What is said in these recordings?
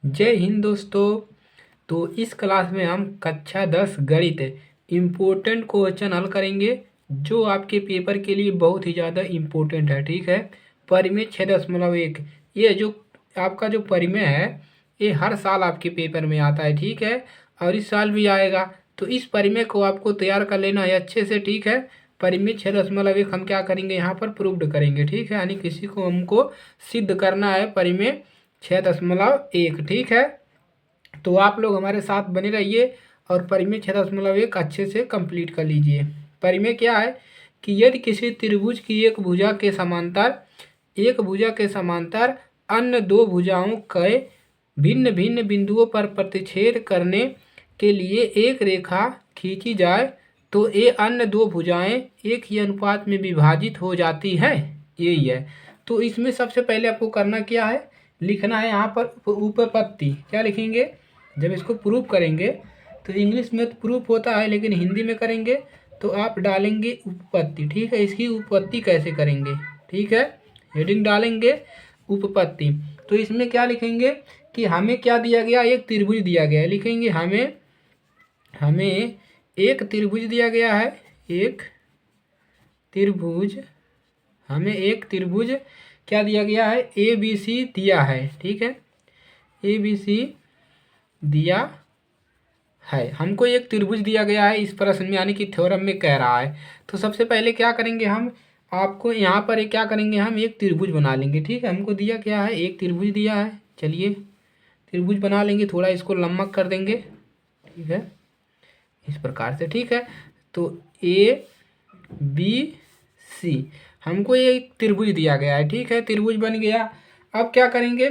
जय हिंद दोस्तों। तो इस क्लास में हम कक्षा 10 गणित इम्पोर्टेंट क्वेश्चन हल करेंगे जो आपके पेपर के लिए बहुत ही ज़्यादा इम्पोर्टेंट है। ठीक है, परिमेय 6.1 ये जो आपका जो परिमेय है ये हर साल आपके पेपर में आता है। ठीक है, और इस साल भी आएगा। तो इस परिमेय को आपको तैयार कर लेना है अच्छे से। ठीक है, परिमेय 6.1 हम क्या करेंगे यहाँ पर प्रूव्ड करेंगे। ठीक है, यानी किसी को हमको सिद्ध करना है परिमेय 6.1। ठीक है, तो आप लोग हमारे साथ बने रहिए और परिमेय 6.1 अच्छे से कंप्लीट कर लीजिए। परिमेय क्या है कि यदि किसी त्रिभुज की एक भुजा के समांतर अन्य दो भुजाओं के भिन्न भिन्न बिंदुओं पर प्रतिच्छेद करने के लिए एक रेखा खींची जाए तो ये अन्य दो भुजाएं एक ही अनुपात में विभाजित हो जाती हैं। यही है। तो इसमें सबसे पहले आपको करना क्या है, लिखना है यहाँ पर उपपत्ति। क्या लिखेंगे जब इसको प्रूफ करेंगे? तो इंग्लिश में तो प्रूफ होता है लेकिन हिंदी में करेंगे तो आप डालेंगे उपपत्ति। ठीक है, इसकी उपपत्ति कैसे करेंगे? ठीक है, हेडिंग डालेंगे उपपत्ति। तो इसमें क्या लिखेंगे कि हमें क्या दिया गया, एक त्रिभुज दिया गया है। लिखेंगे हमें एक त्रिभुज दिया गया है। हमें एक त्रिभुज क्या दिया गया है, ए बी सी दिया है। ठीक है, ए बी सी दिया है, हमको एक त्रिभुज दिया गया है इस प्रश्न में, यानी कि थ्योरम में कह रहा है। तो सबसे पहले क्या करेंगे हम, आपको यहाँ पर क्या करेंगे, हम एक त्रिभुज बना लेंगे। ठीक है, हमको दिया क्या है, एक त्रिभुज दिया है। चलिए त्रिभुज बना लेंगे, थोड़ा इसको लंबा कर देंगे। ठीक है, इस प्रकार से। ठीक है, तो ए बी सी हमको एक त्रिभुज दिया गया है। ठीक है, त्रिभुज बन गया। अब क्या करेंगे,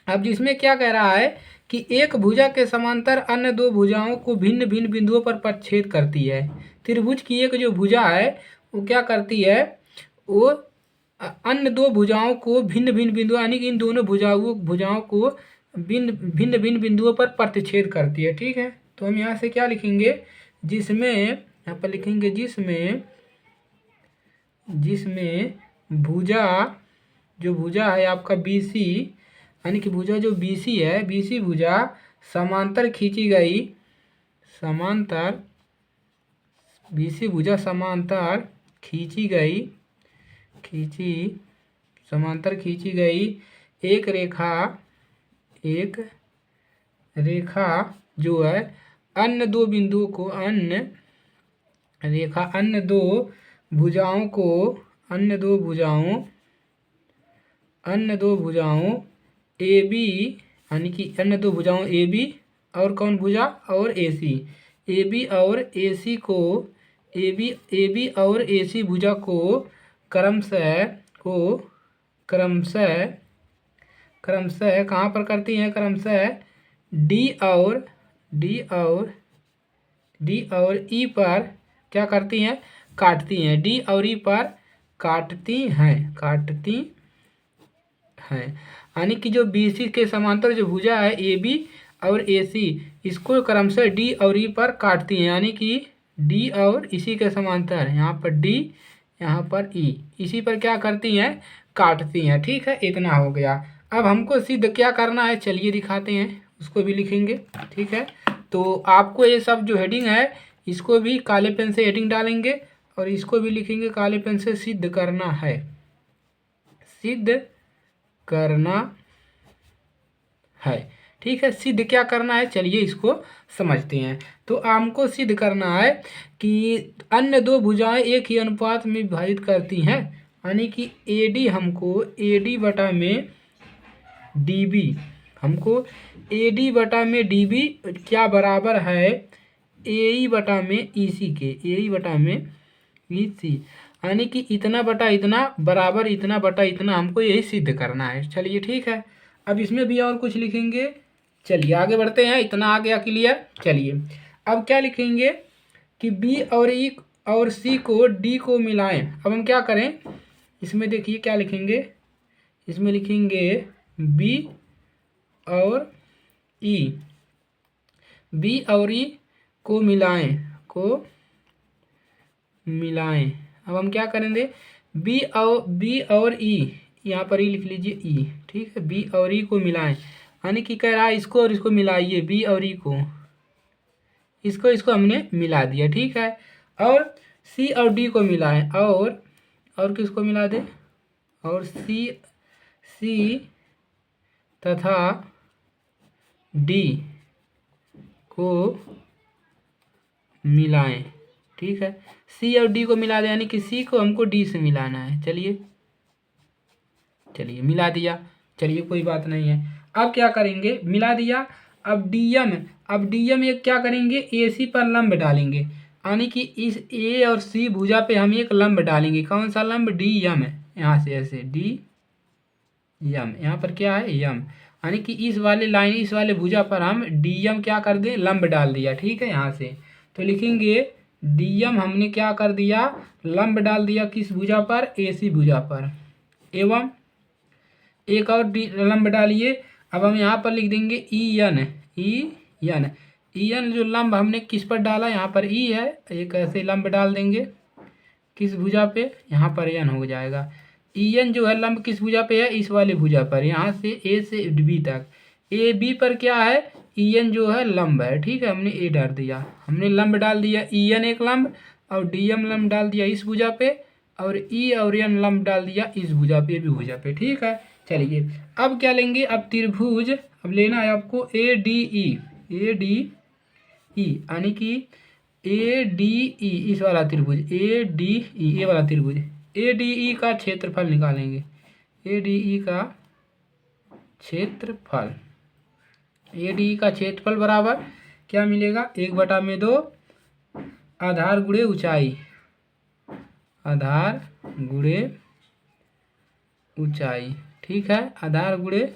अब जिसमें क्या कह रहा है कि एक भुजा के समांतर अन्य दो भुजाओं को भिन्न भिन्न बिंदुओं पर प्रतिच्छेद करती है। त्रिभुज की एक जो भुजा है वो क्या करती है, वो अन्य दो भुजाओं को भिन्न भिन्न बिंदुओं, यानी कि इन दोनों भुजाओं को भिन्न भिन्न बिंदुओं पर प्रतिच्छेद करती है। ठीक है, तो हम यहाँ से क्या लिखेंगे, जिसमें यहाँ पर लिखेंगे जिसमें भुजा जो भुजा है आपका बी सी, यानी कि भुजा जो बी सी है, बी सी भुजा समांतर खींची गई, बी सी भुजा समांतर खींची गई एक रेखा जो है अन्य दो बिंदुओं को अन्य दो भुजाओं ए बी, यानी कि अन्य दो भुजाओं ए बी और कौन भुजा, और ए सी, ए बी और ए सी भुजा को क्रमशः कहाँ पर करती हैं, क्रमशः डी और ई पर क्या करती हैं, काटती हैं। डी और ई पर काटती हैं, यानी कि जो बी सी के समांतर जो भुजा है ए बी और ए सी, इसको क्रमशः डी और ई पर काटती हैं, यानी कि डी और इसी के समांतर, यहाँ पर डी यहाँ पर ई, इसी पर क्या करती हैं, काटती हैं। ठीक है, इतना हो गया। अब हमको सिद्ध क्या करना है, चलिए दिखाते हैं, उसको भी लिखेंगे। ठीक है, तो आपको ये सब जो हेडिंग है इसको भी काले पेन से हेडिंग डालेंगे और इसको भी लिखेंगे काले पेन से, सिद्ध करना है। ठीक है, सिद्ध क्या करना है, चलिए इसको समझते हैं। तो हमको सिद्ध करना है कि अन्य दो भुजाएं एक ही अनुपात में विभाजित करती हैं, यानी कि AD हमको AD बटा में DB, हमको AD बटा में DB क्या बराबर है, AE बटा में EC के, AE बटा में EC, यानी कि इतना बटा इतना बराबर इतना बटा इतना, हमको यही सिद्ध करना है। चलिए ठीक है, अब इसमें भी और कुछ लिखेंगे। चलिए आगे बढ़ते हैं, इतना आ गया क्लियर। चलिए अब क्या लिखेंगे कि B और E और C को D को मिलाएं। अब हम क्या करें, इसमें देखिए क्या लिखेंगे, इसमें लिखेंगे B और E को मिलाएं। अब हम क्या करेंगे, B और E, यहाँ पर E लिख लीजिए E। ठीक है, B और E को मिलाएं, यानी कि कह रहा है इसको और इसको मिलाइए, बी और ई को, इसको हमने मिला दिया, ठीक है। और सी और डी को मिलाएं, और किसको मिला दे, और सी तथा डी को मिलाएं, ठीक है। सी और डी को मिला दें, यानी कि सी को हमको डी से मिलाना है। चलिए मिला दिया, चलिए कोई बात नहीं है। अब क्या करेंगे, मिला दिया। अब डीएम एक क्या करेंगे, ए सी पर लंब डालेंगे, यानी कि इस ए और सी भुजा पे हम एक लंब डालेंगे। कौन सा लंब, डी एम है, यहाँ से ऐसे डी एम, यहाँ पर क्या है यम, यानी कि इस वाले लाइन, इस वाले भुजा पर हम डीएम क्या कर दें, लंब डाल दिया, ठीक है। यहाँ से तो लिखेंगे डीएम हमने क्या कर दिया, लंब डाल दिया, किस भुजा पर, एसी भुजा पर। एवं एक और लंब डालिए। अब हम यहाँ पर लिख देंगे ई एन जो लंब हमने किस पर डाला, यहाँ पर ई है, एक ऐसे लंब डाल देंगे किस भुजा पे, यहाँ पर एन हो जाएगा। ई एन जो है लंब किस भुजा पे है, इस वाले भुजा पर, यहाँ से ए से बी तक। ए बी पर क्या है, ई एन जो है लंब है, ठीक है। हमने ए डाल दिया, हमने लंब डाल दिया, ई एन एक लंब, और डी एम लंब डाल दिया इस भुजा पे, और ई और एन लंब डाल दिया इस भुजा पे, भी भुजा पे, ठीक है। चलिए अब क्या लेंगे, अब त्रिभुज अब लेना है आपको ए डी ई, यानी कि ए डी ई, इस वाला त्रिभुज ए डी ई, ए वाला त्रिभुज ए डी ई का क्षेत्रफल निकालेंगे। ए डी ई का क्षेत्रफल, ए डी ई का क्षेत्रफल बराबर क्या मिलेगा, 1/2 आधार गुणे ऊंचाई, आधार गुणे ऊंचाई, ठीक है। आधार गुणे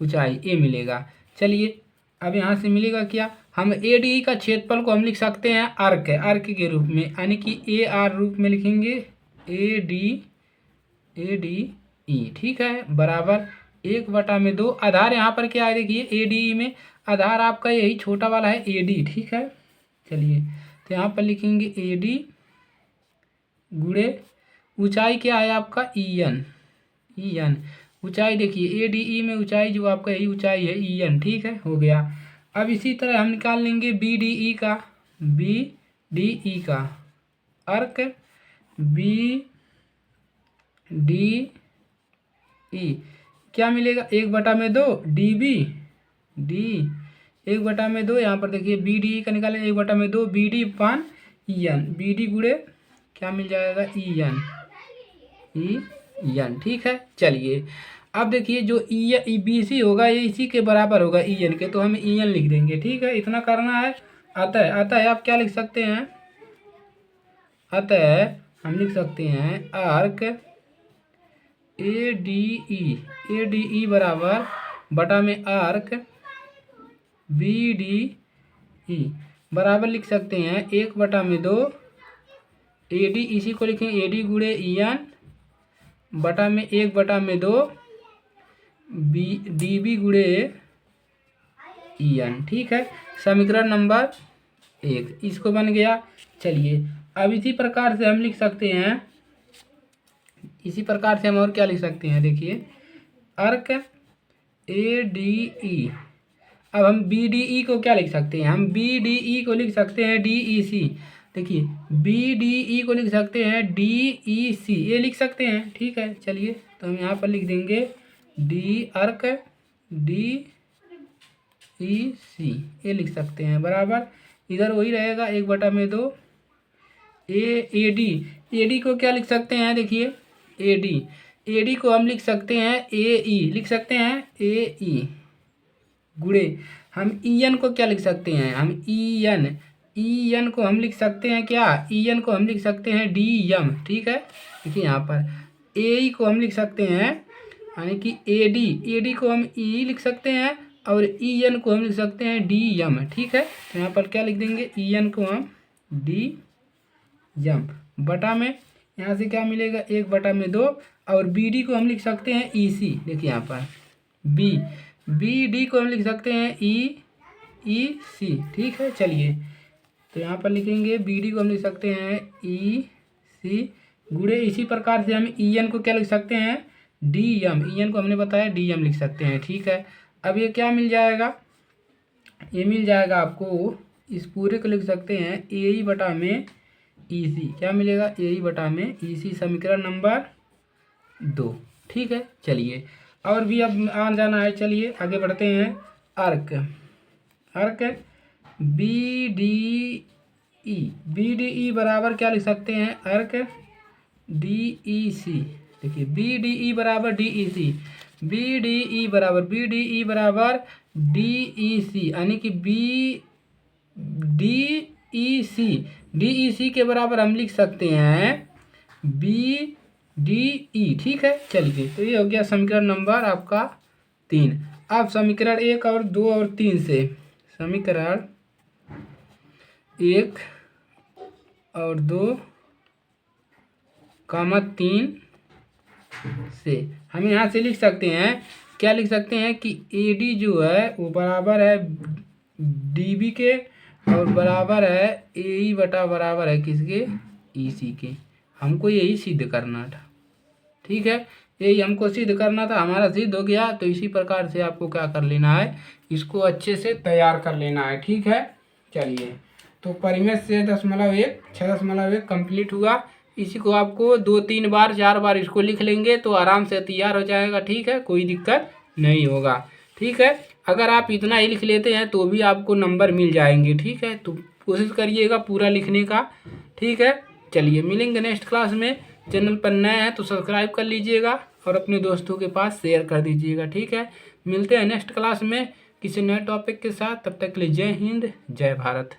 ऊंचाई ए मिलेगा। चलिए अब यहाँ से मिलेगा क्या, हम ए डी ई का क्षेत्रफल को हम लिख सकते हैं अर्क के रूप में, यानी कि ए आर रूप में लिखेंगे, ए डी ई, ठीक है, बराबर 1/2। आधार यहाँ पर क्या है, देखिए ए डी ई में आधार आपका यही छोटा वाला है ए डी, ठीक है। चलिए तो यहाँ पर लिखेंगे ए डी गुणे ऊंचाई क्या है आपका, ई एन, ऊंचाई देखिए ए डी ई में ऊंचाई जो आपका यही ऊंचाई है ई एन, ठीक है, हो गया। अब इसी तरह हम निकाल लेंगे बी डी ई का अर्क, बी डी ई क्या मिलेगा, 1/2 डी बी, 1/2, यहाँ पर देखिए बी डी ई का निकालें 1/2 बी डी पान ई एन, बी डी गुणे क्या मिल जाएगा, ई एन, ठीक है। चलिए अब देखिए जो ई बी सी होगा ये इसी के बराबर होगा ई एन के, तो हम ई एन लिख देंगे, ठीक है। इतना करना है, आता है आप क्या लिख सकते हैं, अतः हम लिख सकते हैं आर्क ए डी ई बराबर बटा में आर्क बी डी ई बराबर लिख सकते हैं 1/2 ए डी, इसी को लिखें ए डी गुणे ई एन बटा में 1/2 डी बी गुणे ई एन, ठीक है। समीकरण नंबर 1 इसको बन गया। चलिए अब इसी प्रकार से हम लिख सकते हैं, इसी प्रकार से हम और क्या लिख सकते हैं, देखिए अर्क ए डी ई। अब हम बी डी ई को क्या लिख सकते हैं, हम बी डी ई को लिख सकते हैं डी ई सी, देखिए बी डी ई को लिख सकते हैं डी ई सी, ये लिख सकते हैं, ठीक है। चलिए तो हम यहाँ पर लिख देंगे डी अर्क डी ई सी, ये लिख सकते हैं, बराबर इधर वही रहेगा 1/2 ए डी को क्या लिख सकते हैं, देखिए ए डी को हम लिख सकते हैं ए ई, लिख सकते हैं ए ई गुणे हम ई एन को क्या लिख सकते हैं, हम ई एन को हम लिख सकते हैं क्या, ई एन को हम लिख सकते हैं डी एम, ठीक है। देखिए यहाँ पर ए ई को हम लिख सकते हैं, यानी कि ए डी को हम ई लिख सकते हैं, और ई एन को हम लिख सकते हैं डी एम, ठीक है। तो यहाँ पर क्या लिख देंगे, ई एन को हम डी एम बटा में, यहाँ से क्या मिलेगा 1/2, और बी डी को हम लिख सकते हैं ई सी, देखिए यहाँ पर बी डी को हम लिख सकते हैं ई सी, ठीक है। चलिए तो यहाँ पर लिखेंगे बी डी को हम लिख सकते हैं ई सी गुणे, इसी प्रकार से हम ई एन को क्या लिख सकते हैं डी एम, ई एन को हमने बताया डी एम लिख सकते हैं, ठीक है। अब ये क्या मिल जाएगा, ये मिल जाएगा आपको, इस पूरे को लिख सकते हैं ए ई बटा में ई सी। क्या मिलेगा, ए ई बटा में ई सी, समीकरण नंबर 2। ठीक है, चलिए और भी अब आ जाना है। चलिए आगे बढ़ते हैं। अर्क, अर्क बी डी ई बराबर क्या लिख सकते हैं, अर्क डी ई सी। देखिए बी डी ई बराबर डी ई सी, बी डी ई बराबर डी ई सी, यानी कि बी डी ई सी के बराबर हम लिख सकते हैं बी डी ई। ठीक है, चलिए तो ये हो गया समीकरण नंबर आपका 3। अब समीकरण 1 और 2 और 3 से, समीकरण 1 और 2, 3 से हम यहाँ से लिख सकते हैं, क्या लिख सकते हैं कि ए डी जो है वो बराबर है डी बी के, और बराबर है ए ई बटा बराबर है किसके, ई सी के। हमको यही सिद्ध करना था। ठीक है, यही हमको सिद्ध करना था, हमारा सिद्ध हो गया। तो इसी प्रकार से आपको क्या कर लेना है, इसको अच्छे से तैयार कर लेना है। ठीक है, चलिए तो परिमेय से 6.1 कंप्लीट हुआ। इसी को आपको 2-3 बार 4 बार इसको लिख लेंगे तो आराम से तैयार हो जाएगा। ठीक है, कोई दिक्कत नहीं होगा। ठीक है, अगर आप इतना ही लिख लेते हैं तो भी आपको नंबर मिल जाएंगे। ठीक है, तो कोशिश करिएगा पूरा लिखने का। ठीक है, चलिए मिलेंगे नेक्स्ट क्लास में। चैनल पर नए हैं तो सब्सक्राइब कर लीजिएगा और अपने दोस्तों के पास शेयर कर दीजिएगा। ठीक है, मिलते हैं नेक्स्ट क्लास में किसी नए टॉपिक के साथ। तब तक के लिए जय हिंद, जय भारत।